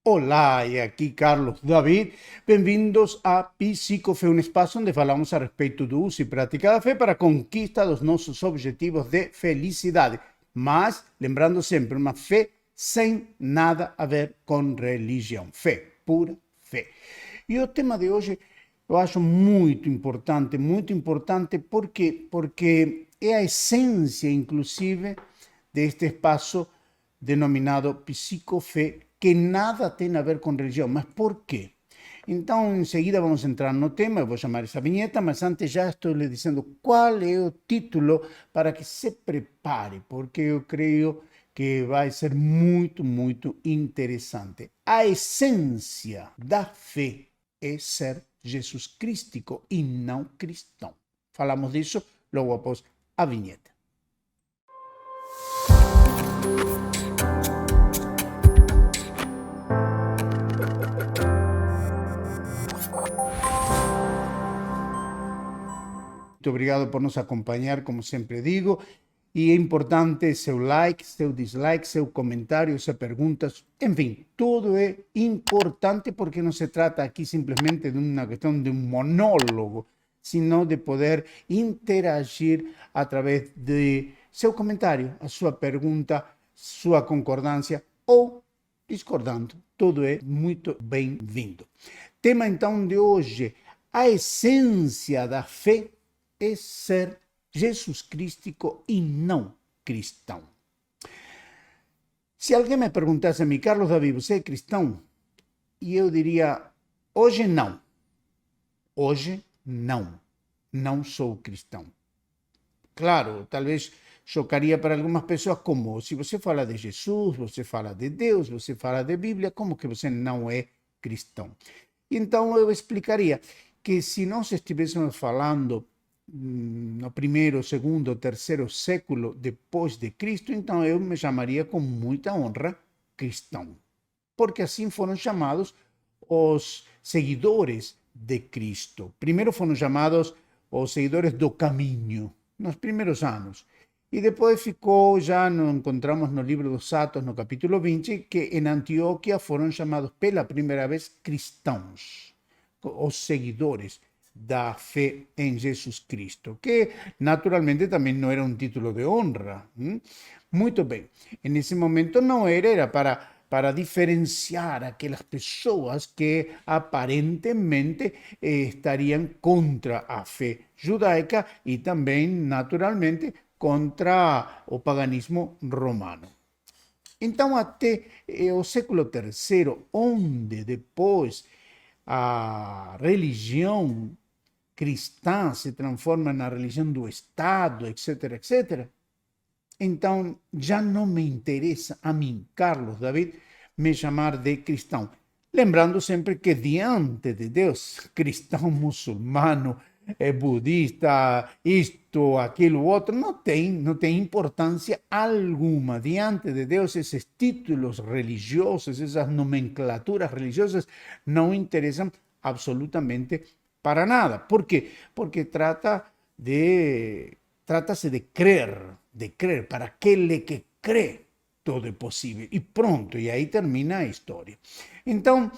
Olá, e aqui Carlos David. Bem-vindos a Psicofé, um espaço onde falamos a respeito do uso e prática da fé para a conquista dos nossos objetivos de felicidade. Mas, lembrando sempre, uma fé sem nada a ver com religião. Fé, pura fé. E o tema de hoje eu acho muito importante, porque é a essência, inclusive, deste espaço denominado psicofé, que nada tem a ver com religião. Mas por quê? Então, em seguida vamos entrar no tema, eu vou chamar essa vinheta, mas antes já estou lhe dizendo qual é o título para que se prepare, porque eu creio que vai ser muito interessante. A essência da fé é ser Jesus crístico e não cristão. Falamos disso logo após a vinheta. Muito obrigado por nos acompanhar, como sempre digo. E é importante seu like, seu dislike, seu comentário, suas perguntas. Enfim, tudo é importante porque não se trata aqui simplesmente de uma questão de um monólogo, sino de poder interagir através de seu comentário, a sua pergunta, sua concordância ou discordando. Tudo é muito bem-vindo. Tema então de hoje: a essência da fé é ser Jesus crístico e não cristão. Se alguém me perguntasse a mim, Carlos David, você é cristão? E eu diria, hoje não. Hoje não. Não sou cristão. Claro, talvez chocaria para algumas pessoas como, se você fala de Jesus, você fala de Deus, você fala de Bíblia, como que você não é cristão? Então eu explicaria que se nós estivéssemos falando no primeiro, segundo, terceiro século depois de Cristo, então eu me chamaria com muita honra cristão, porque assim foram chamados os seguidores de Cristo. Primeiro foram chamados os seguidores do caminho, nos primeiros anos. E depois ficou, já nos encontramos no livro dos Atos, no capítulo 20, que em Antioquia foram chamados pela primeira vez cristãos, os seguidores da fé em Jesus Cristo, que naturalmente também não era um título de honra. Muito bem, nesse momento não era para diferenciar aquelas pessoas que aparentemente estariam contra a fé judaica e também, naturalmente, contra o paganismo romano. Então, até o século terceiro, onde depois a religião cristã se transforma na religião do Estado, etc. Então, já não me interessa a mim, Carlos David, me chamar de cristão. Lembrando sempre que diante de Deus, cristão, muçulmano, budista, isto, aquilo, outro, não tem importância alguma. Diante de Deus, esses títulos religiosos, essas nomenclaturas religiosas, não interessam absolutamente para nada. Por quê? Porque trata-se de crer. Para aquele que crê, todo é possível. E pronto, e aí termina a história. Então,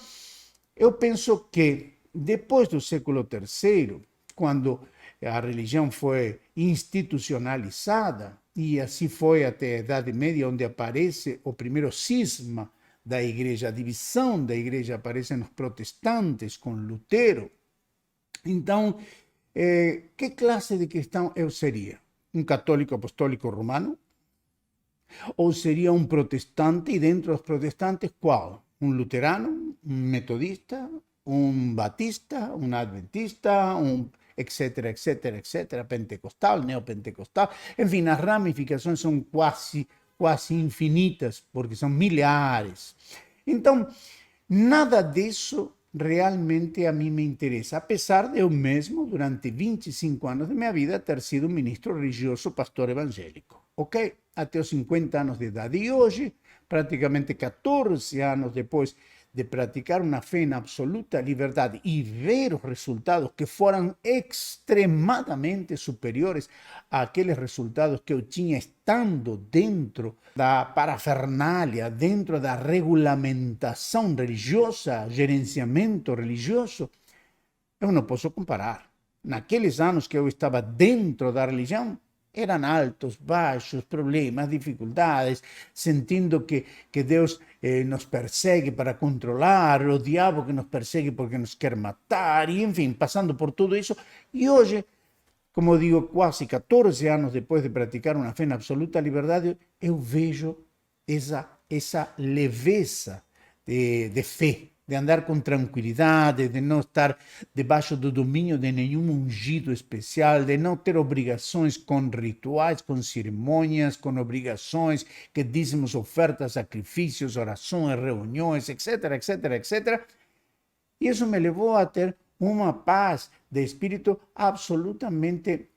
eu penso que depois do século terceiro, quando a religião foi institucionalizada, e assim foi até a Idade Média, onde aparece o primeiro cisma da igreja, a divisão da igreja aparece nos protestantes, com Lutero. Então, que classe de cristão eu seria? Um católico apostólico romano? Ou seria um protestante? E dentro dos protestantes, qual? Um luterano? Um metodista? Um batista? Um adventista? Etc. Pentecostal, neopentecostal. Enfim, as ramificações são quase infinitas, porque são milhares. Então, nada disso realmente a mim me interessa, apesar de eu mesmo, durante 25 anos de minha vida, ter sido ministro religioso, pastor evangélico, ok? Até os 50 anos de idade. E hoje, praticamente 14 anos depois de praticar uma fé em absoluta liberdade e ver os resultados que foram extremadamente superiores àqueles resultados que eu tinha estando dentro da parafernália, dentro da regulamentação religiosa, gerenciamento religioso, eu não posso comparar. Naqueles anos que eu estava dentro da religião, eram altos, baixos, problemas, dificuldades, sentindo que Deus nos persegue para controlar, o diabo que nos persegue porque nos quer matar, e enfim, passando por tudo isso. E hoje, como digo, quase 14 anos depois de praticar uma fé em absoluta liberdade, eu vejo essa leveza de fé, de andar com tranquilidade, de não estar debaixo do domínio de nenhum ungido especial, de não ter obrigações com rituais, com cerimônias, com obrigações, que dízimos, ofertas, sacrifícios, orações, reuniões, etc, etc, etc. E isso me levou a ter uma paz de espírito absolutamente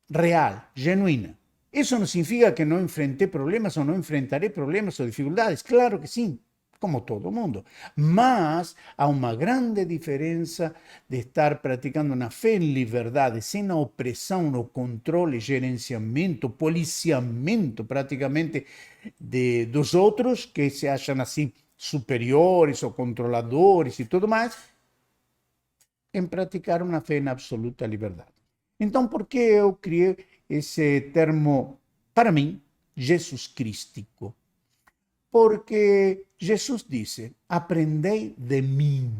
real, genuína. Isso não significa que não enfrentei problemas ou não enfrentarei problemas ou dificuldades. Claro que sim, como todo mundo. Mas há uma grande diferença de estar praticando uma fé em liberdade, sem a opressão, o controle, gerenciamento, policiamento praticamente dos outros, que se acham assim superiores ou controladores e tudo mais, em praticar uma fé em absoluta liberdade. Então, por que eu criei esse termo, para mim, Jesus crístico? Porque Jesus disse: aprendei de mim,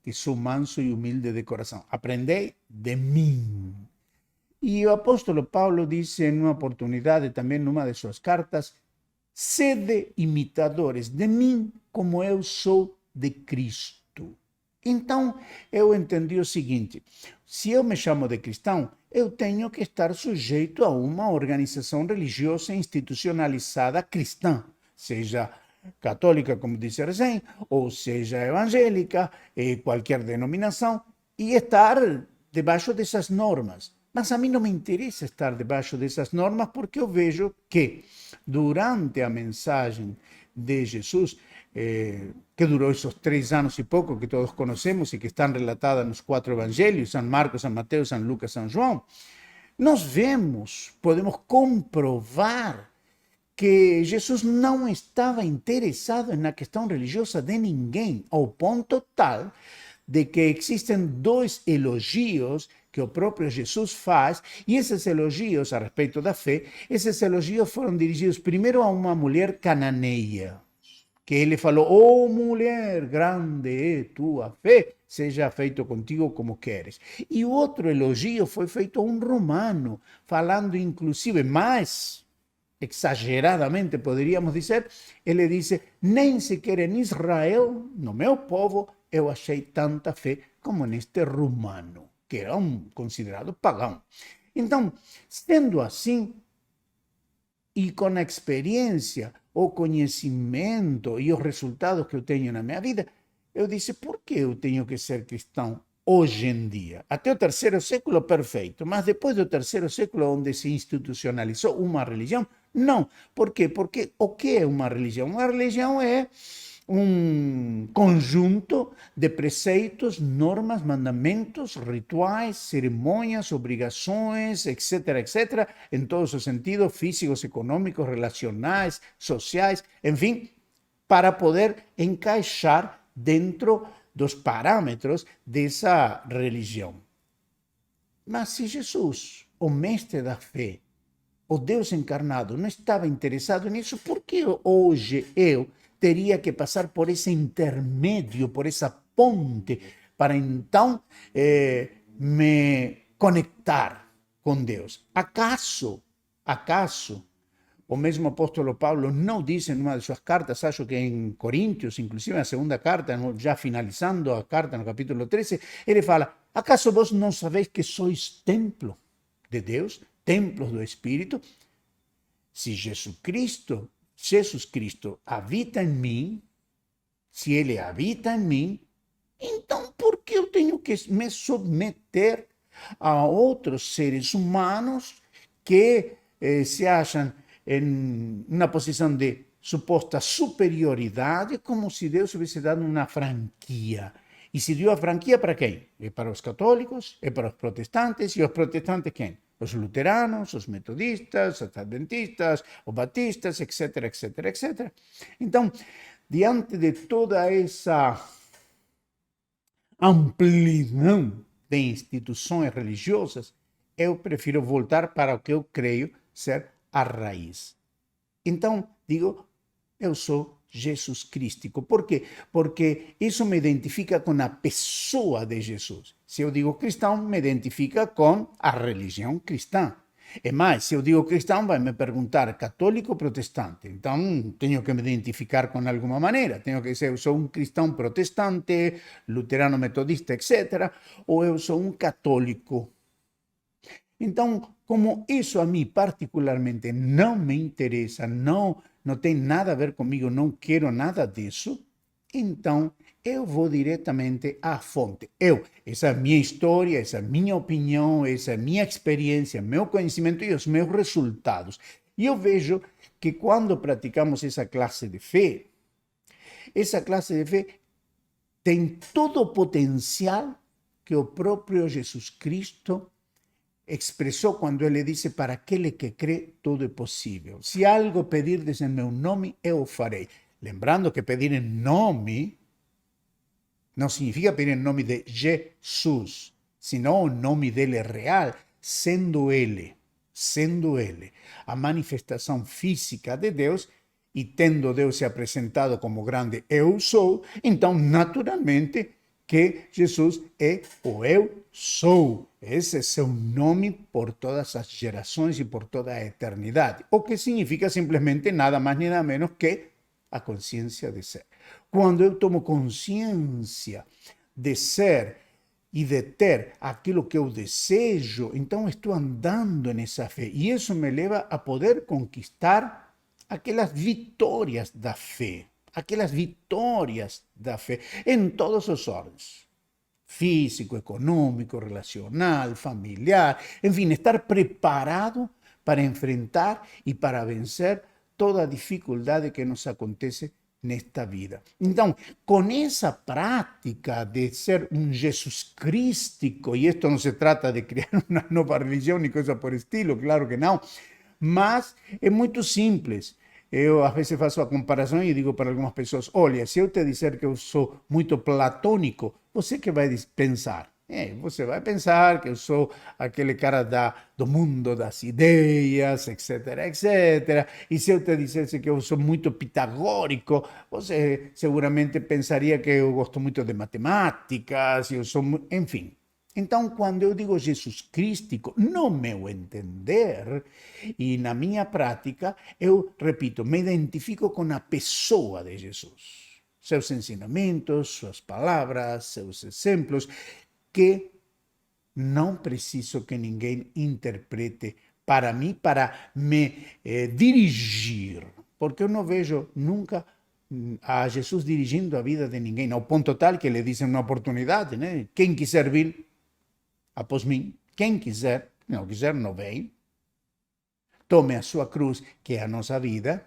que sou manso e humilde de coração. Aprendei de mim. E o apóstolo Paulo disse em uma oportunidade, também numa de suas cartas: sede imitadores de mim, como eu sou de Cristo. Então, eu entendi o seguinte: se eu me chamo de cristão, eu tenho que estar sujeito a uma organização religiosa institucionalizada cristã, seja católica, como disse recém, ou seja evangélica, qualquer denominação, e estar debaixo dessas normas. Mas a mim não me interessa estar debaixo dessas normas, porque eu vejo que durante a mensagem de Jesus, que durou esses 3 anos e pouco que todos conhecemos e que estão relatadas nos 4 evangelhos, São Marcos, São Mateus, São Lucas, São João, nós vemos, podemos comprovar que Jesus não estava interessado na questão religiosa de ninguém, ao ponto tal de que existem 2 elogios que o próprio Jesus faz, e esses elogios a respeito da fé, esses elogios foram dirigidos primeiro a uma mulher cananeia, que ele falou: oh mulher, grande é tua fé, seja feito contigo como queres. E o outro elogio foi feito a um romano, falando inclusive mais exageradamente, poderíamos dizer, ele disse: nem sequer em Israel, no meu povo, eu achei tanta fé como neste romano, que era considerado pagão. Então, sendo assim, e com a experiência, o conhecimento e os resultados que eu tenho na minha vida, eu disse: por que eu tenho que ser cristão hoje em dia? Até o 3º século, perfeito, mas depois do 3º século, onde se institucionalizou uma religião, não. Por quê? Porque o que é uma religião? Uma religião é um conjunto de preceitos, normas, mandamentos, rituais, cerimônias, obrigações, etc., etc., em todos os sentidos, físicos, econômicos, relacionais, sociais, enfim, para poder encaixar dentro dos parâmetros dessa religião. Mas se Jesus, o mestre da fé, o Deus encarnado, não estava interessado nisso, por que hoje eu teria que passar por esse intermédio, por essa ponte, para então me conectar com Deus? Acaso, o mesmo apóstolo Paulo não diz em uma de suas cartas, acho que em Coríntios, inclusive na segunda carta, já finalizando a carta, no capítulo 13, ele fala: acaso vós não sabeis que sois templo de Deus, templos do Espírito? Se Jesus Cristo habita em mim, se ele habita em mim, então por que eu tenho que me submeter a outros seres humanos que se acham em uma posição de suposta superioridade, como se Deus tivesse dado uma franquia. E se deu a franquia para quem? É para os católicos, é para os protestantes, e os protestantes quem? Os luteranos, os metodistas, os adventistas, os batistas, etc, etc, etc. Então, diante de toda essa amplidão de instituições religiosas, eu prefiro voltar para o que eu creio ser a raiz. Então, digo, eu sou Jesus crístico. Por quê? Porque isso me identifica com a pessoa de Jesus. Se eu digo cristão, me identifica com a religião cristã. E mais, se eu digo cristão, vai me perguntar católico ou protestante. Então, tenho que me identificar com alguma maneira. Tenho que dizer, eu sou um cristão protestante, luterano, metodista, etc. Ou eu sou um católico. Então, como isso a mim particularmente não me interessa, não tem nada a ver comigo, não quero nada disso, então eu vou diretamente à fonte. Essa é a minha história, essa é a minha opinião, essa é a minha experiência, meu conhecimento e os meus resultados. E eu vejo que quando praticamos essa classe de fé tem todo o potencial que o próprio Jesus Cristo expressou quando ele disse: para aquele que crê, tudo é possível. Se algo pedirdes em meu nome, eu o farei. Lembrando que pedir em nome não significa pedir em nome de Jesus, senão o nome dele real, sendo ele a manifestação física de Deus, e tendo Deus se apresentado como grande eu sou, então naturalmente que Jesus é o eu sou. Esse é seu nome por todas as gerações e por toda a eternidade. O que significa simplesmente nada mais nem nada menos que a consciência de ser. Quando eu tomo consciência de ser e de ter aquilo que eu desejo, então estou andando nessa fé. E isso me leva a poder conquistar aquelas vitórias da fé. Aquelas vitórias da fé em todos os ordens. Físico, econômico, relacional, familiar, enfim, estar preparado para enfrentar e para vencer toda a dificuldade que nos acontece nesta vida. Então, com essa prática de ser um Jesus crístico, e isto não se trata de criar uma nova religião nem coisa por estilo, claro que não, mas é muito simples. Eu, às vezes, faço a comparação e digo para algumas pessoas: olha, se eu te disser que eu sou muito platônico, você que vai pensar? Você vai pensar que eu sou aquele cara do mundo das ideias, etc, etc. E se eu te dissesse que eu sou muito pitagórico, você seguramente pensaria que eu gosto muito de matemáticas, eu sou, enfim. Então, quando eu digo Jesus crístico, no meu entender e na minha prática, eu, repito, me identifico com a pessoa de Jesus. Seus ensinamentos, suas palavras, seus exemplos, que não preciso que ninguém interprete para mim, para me dirigir. Porque eu não vejo nunca a Jesus dirigindo a vida de ninguém, ao ponto tal que ele dizem uma oportunidade, né? Quem quiser vir após mim, quem quiser, não quiser, não vem. Tome a sua cruz, que é a nossa vida,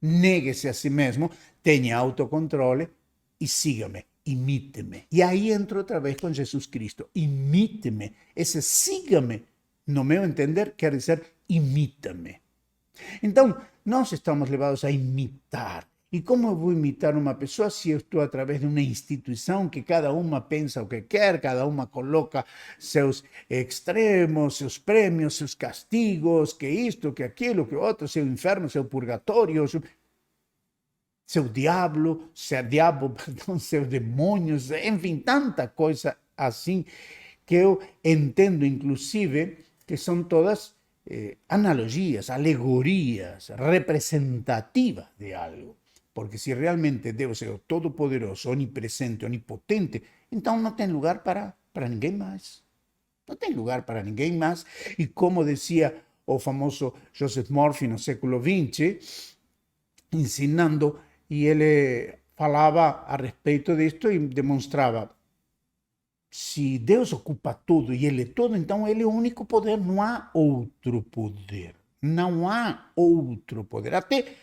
negue-se a si mesmo, tenha autocontrole e siga-me, imite-me. E aí entro outra vez com Jesus Cristo, imite-me. Esse siga-me, no meu entender, quer dizer imita-me. Então, nós estamos levados a imitar. E como eu vou imitar uma pessoa se eu estou através de uma instituição que cada uma pensa o que quer, cada uma coloca seus extremos, seus prêmios, seus castigos, que isto, que aquilo, que outro, seu inferno, seu purgatório, seu diabo, perdão, seus demônios, enfim, tanta coisa assim que eu entendo, inclusive, que são todas analogias, alegorias representativas de algo. Porque se realmente Deus é o Todo-Poderoso, onipresente, onipotente, então não tem lugar para ninguém mais. Não tem lugar para ninguém mais. E como dizia o famoso Joseph Murphy no século XX, ensinando, e ele falava a respeito disto e demonstrava: se Deus ocupa tudo e Ele é todo, então Ele é o único poder, não há outro poder. Não há outro poder. Até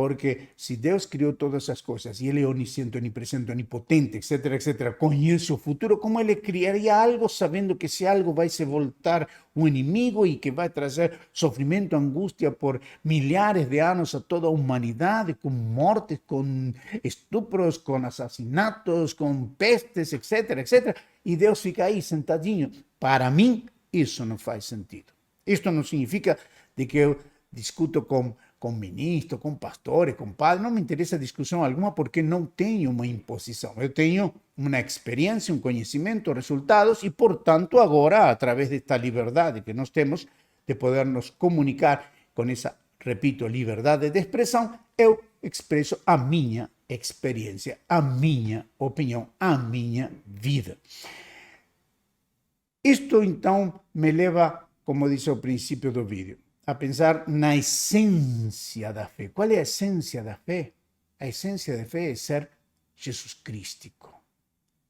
Porque se Deus criou todas as coisas e Ele é onisciente, onipresente, onipotente, etc., conhece o futuro, como Ele criaria algo sabendo que esse algo vai se voltar um inimigo e que vai trazer sofrimento, angústia por milhares de anos a toda a humanidade, com mortes, com estupros, com assassinatos, com pestes, etc., e Deus fica aí sentadinho. Para mim, isso não faz sentido. Isto não significa de que eu discuto com ministros, com pastores, com padres, não me interessa discussão alguma porque não tenho uma imposição. Eu tenho uma experiência, um conhecimento, resultados e, portanto, agora, através desta liberdade que nós temos de poder nos comunicar com essa, repito, liberdade de expressão, eu expresso a minha experiência, a minha opinião, a minha vida. Isto, então, me leva, como disse ao princípio do vídeo, a pensar na essência da fé. Qual é a essência da fé? A essência da fé é ser Jesus Crístico.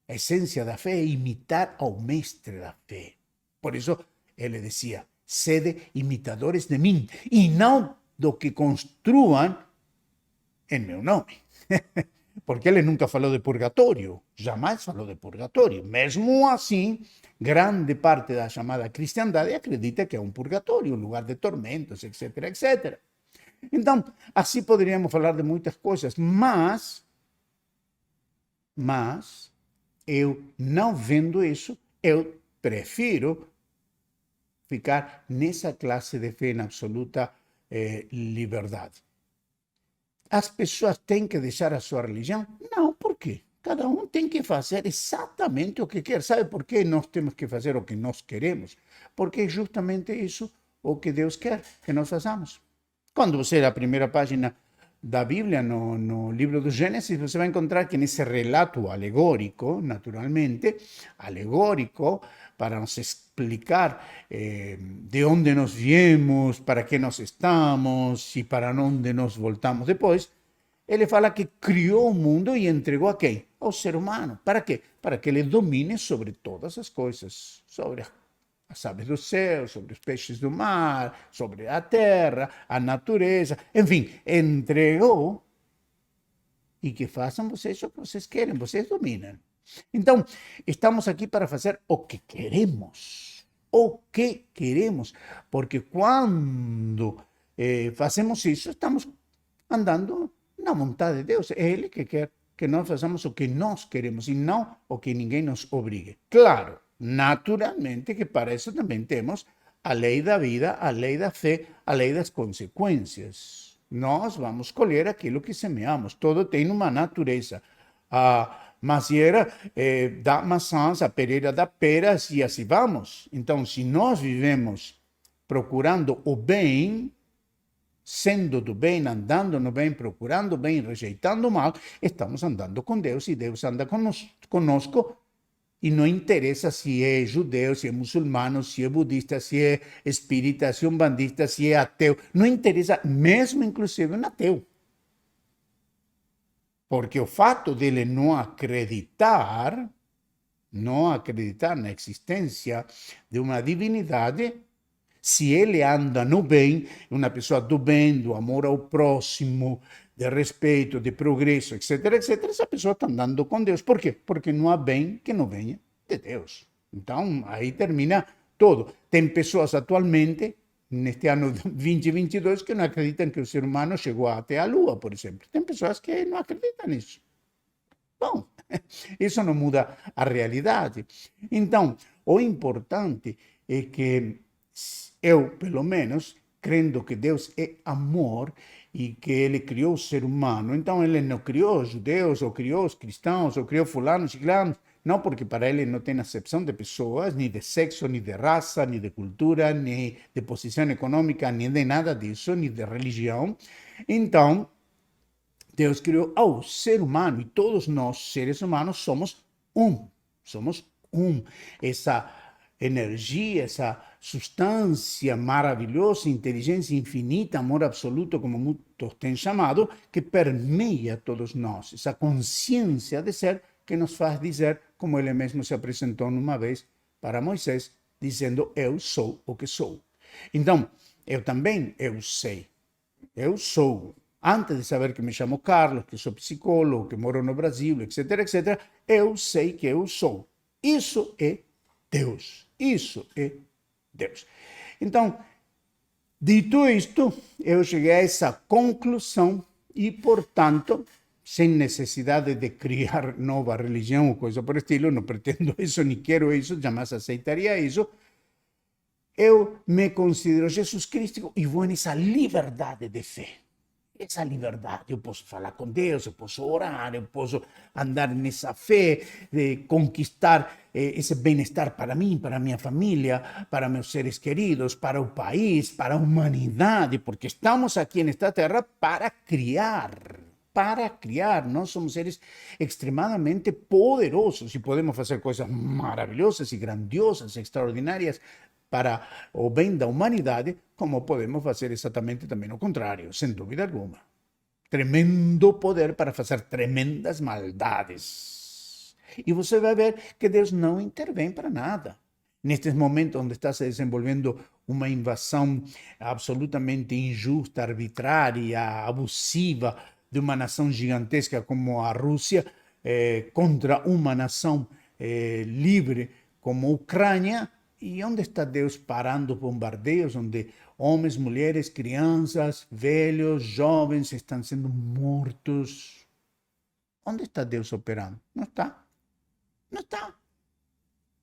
A essência da fé é imitar ao mestre da fé. Por isso, ele dizia, sede imitadores de mim, e não do que construam em meu nome. Porque ele nunca falou de purgatório, jamais falou de purgatório. Mesmo assim, grande parte da chamada cristandade acredita que é um purgatório, um lugar de tormentos, etc. Então, assim poderíamos falar de muitas coisas, mas eu não vendo isso, eu prefiro ficar nessa classe de fé na absoluta liberdade. As pessoas têm que deixar a sua religião? Não, por quê? Cada um tem que fazer exatamente o que quer. Sabe por que nós temos que fazer o que nós queremos? Porque é justamente isso o que Deus quer que nós façamos. Quando você lê a primeira página da Bíblia, no livro do Gênesis, você vai encontrar que nesse relato alegórico, naturalmente, alegórico, para nos explicar de onde nós viemos, para que nós estamos e para onde nós voltamos depois, ele fala que criou o mundo e entregou a quem? Ao ser humano. Para quê? Para que ele domine sobre todas as coisas, sobre as aves do céu, sobre os peixes do mar, sobre a terra, a natureza, enfim, entregou e que façam vocês o que vocês querem, vocês dominam. Então, estamos aqui para fazer o que queremos. O que queremos. Porque quando fazemos isso, estamos andando na vontade de Deus. É Ele que quer que nós façamos o que nós queremos e não o que ninguém nos obrigue. Claro, naturalmente que para isso também temos a lei da vida, a lei da fé, a lei das consequências. Nós vamos colher aquilo que semeamos. Todo tem uma natureza. A macieira dá maçãs, a pereira dá peras e assim vamos. Então, se nós vivemos procurando o bem, sendo do bem, andando no bem, procurando o bem, rejeitando o mal, estamos andando com Deus e Deus anda conosco. E não interessa se é judeu, se é muçulmano, se é budista, se é espírita, se é umbandista, se é ateu. Não interessa, mesmo inclusive um ateu. Porque o fato dele não acreditar na existência de uma divindade, se ele anda no bem, uma pessoa do bem, do amor ao próximo, de respeito, de progresso, etc., essa pessoa está andando com Deus. Por quê? Porque não há bem que não venha de Deus. Então, aí termina todo. Tem pessoas atualmente, neste ano 2022, que não acreditam que o ser humano chegou até a Lua, por exemplo. Tem pessoas que não acreditam nisso. Bom, isso não muda a realidade. Então, o importante é que eu, pelo menos, crendo que Deus é amor e que ele criou o ser humano, então ele não criou os judeus, ou criou os cristãos, ou criou fulanos e ciclanos, não, porque para ele não tem acepção de pessoas, nem de sexo, nem de raça, nem de cultura, nem de posição econômica, nem de nada disso, nem de religião. Então, Deus criou ao ser humano e todos nós, seres humanos, somos um. Somos um. Essa energia, essa substância maravilhosa, inteligência infinita, amor absoluto, como muitos têm chamado, que permeia todos nós. Essa consciência de ser que nos faz dizer, como ele mesmo se apresentou numa vez para Moisés, dizendo, eu sou o que sou. Então, eu também, eu sei. Eu sou. Antes de saber que me chamo Carlos, que sou psicólogo, que moro no Brasil, etc., eu sei que eu sou. Isso é Deus. Isso é Deus. Então, dito isto, eu cheguei a essa conclusão e, portanto, sem necessidade de criar nova religião ou coisa por estilo, não pretendo isso, nem quero isso, jamais aceitaria isso, eu me considero Jesus Cristo e vou nessa liberdade de fé. Essa liberdade, eu posso falar com Deus, eu posso orar, eu posso andar nessa fé, de conquistar esse bem-estar para mim, para minha família, para meus seres queridos, para o país, para a humanidade, porque estamos aqui nesta terra para criar. Para criar, nós somos seres extremadamente poderosos e podemos fazer coisas maravilhosas e grandiosas, extraordinárias para o bem da humanidade, como podemos fazer exatamente também o contrário, sem dúvida alguma. Tremendo poder para fazer tremendas maldades. E você vai ver que Deus não intervém para nada. Nestes momentos onde está se desenvolvendo uma invasão absolutamente injusta, arbitrária, abusiva de uma nação gigantesca como a Rússia, contra uma nação livre como a Ucrânia, e onde está Deus parando bombardeios, onde homens, mulheres, crianças, velhos, jovens estão sendo mortos? Onde está Deus operando? Não está. Não está.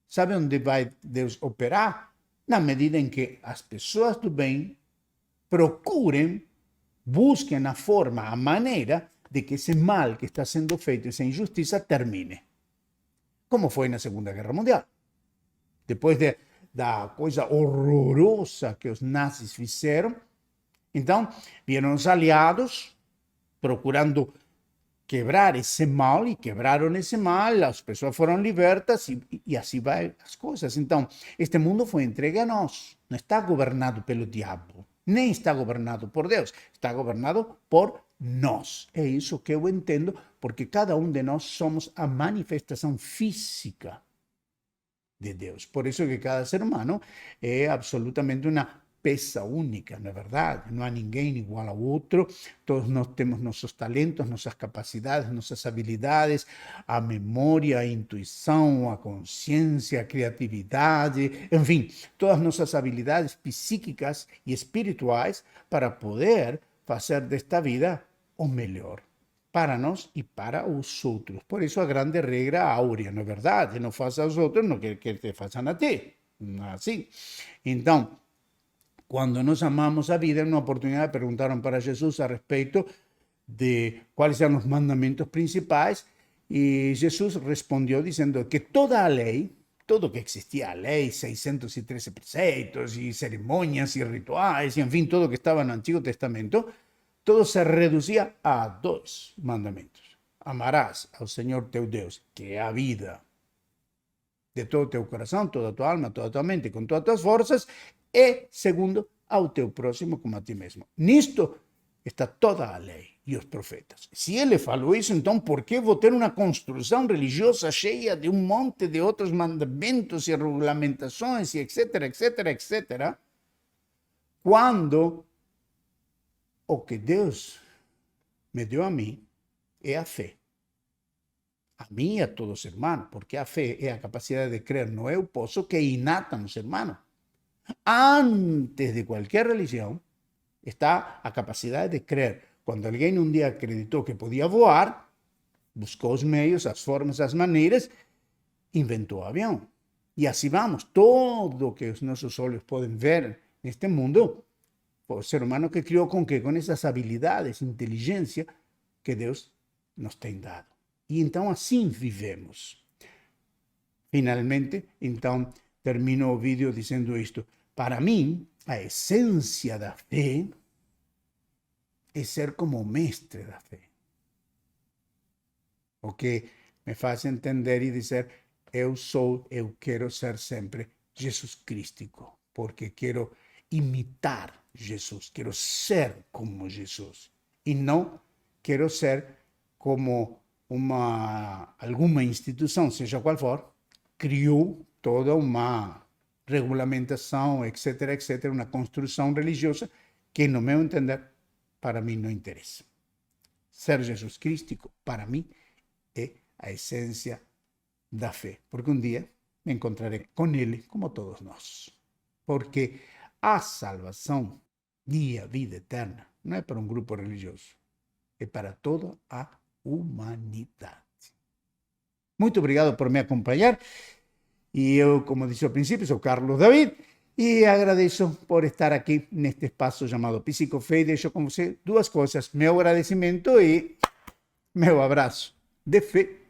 Sabe onde vai Deus operar? Na medida em que as pessoas do bem procurem, busquem a forma, a maneira de que esse mal que está sendo feito, essa injustiça, termine. Como foi na Segunda Guerra Mundial. Depois da coisa horrorosa que os nazis fizeram, então vieram os aliados procurando quebrar esse mal, e quebraram esse mal, as pessoas foram libertas, e assim vai as coisas. Então, este mundo foi entregue a nós, não está governado pelo diabo, nem está governado por Deus, está governado por nós. É isso que eu entendo, porque cada um de nós somos a manifestação física de Deus. Por isso que cada ser humano é absolutamente uma peça única, não é verdade? Não há ninguém igual ao outro. Todos nós temos nossos talentos, nossas capacidades, nossas habilidades, a memória, a intuição, a consciência, a criatividade, enfim, todas nossas habilidades psíquicas e espirituais para poder fazer desta vida o melhor para nós e para os outros. Por isso a grande regra áurea, não é verdade? Não faça aos outros, não quer que te façam a ti. Assim. Então, quando nós amamos a vida, em uma oportunidade perguntaram para Jesus a respeito de quais eram os mandamentos principais, e Jesus respondeu dizendo que toda a lei, tudo que existia, a lei, 613 preceitos e cerimônias e rituais, e enfim, tudo que estava no Antigo Testamento, todo se reducía a dois mandamentos. Amarás ao Senhor teu Deus, que é a vida, de todo o teu coração, toda a tua alma, toda a tua mente, com todas as tuas forças, e, segundo, ao teu próximo como a ti mesmo. Nisto está toda a lei e os profetas. Se ele falou isso, então por que vou ter uma construção religiosa cheia de um monte de outros mandamentos e regulamentações, e etc., etc., etc., quando o que Deus me deu a mim é a fé. A mim e a todos os irmãos, porque a fé é a capacidade de crer no eu posso, que é inata nos irmãos. Antes de qualquer religião está a capacidade de crer. Quando alguém um dia acreditou que podia voar, buscou os meios, as formas, as maneiras, inventou o avião. E assim vamos. Todo o que os nossos olhos podem ver neste mundo, o ser humano que criou com quê? Com essas habilidades, inteligência que Deus nos tem dado. E então assim vivemos. Finalmente, então, termino o vídeo dizendo isto. Para mim, a essência da fé é ser como o mestre da fé. O que me faz entender e dizer, eu quero ser sempre Jesus Crístico, porque quero imitar Jesus, quero ser como Jesus, e não quero ser como alguma instituição, seja qual for, criou toda uma regulamentação, etc., etc., uma construção religiosa que, no meu entender, para mim não interessa. ser Jesus Cristo, para mim, é a essência da fé. Porque um dia me encontrarei com Ele, como todos nós. Porque a salvação e a vida eterna não é para um grupo religioso, é para toda a humanidade. Muito obrigado por me acompanhar. E eu, como disse ao princípio, sou Carlos David e agradeço por estar aqui neste espaço chamado Psicofé e deixo com você duas coisas: meu agradecimento e meu abraço de fé.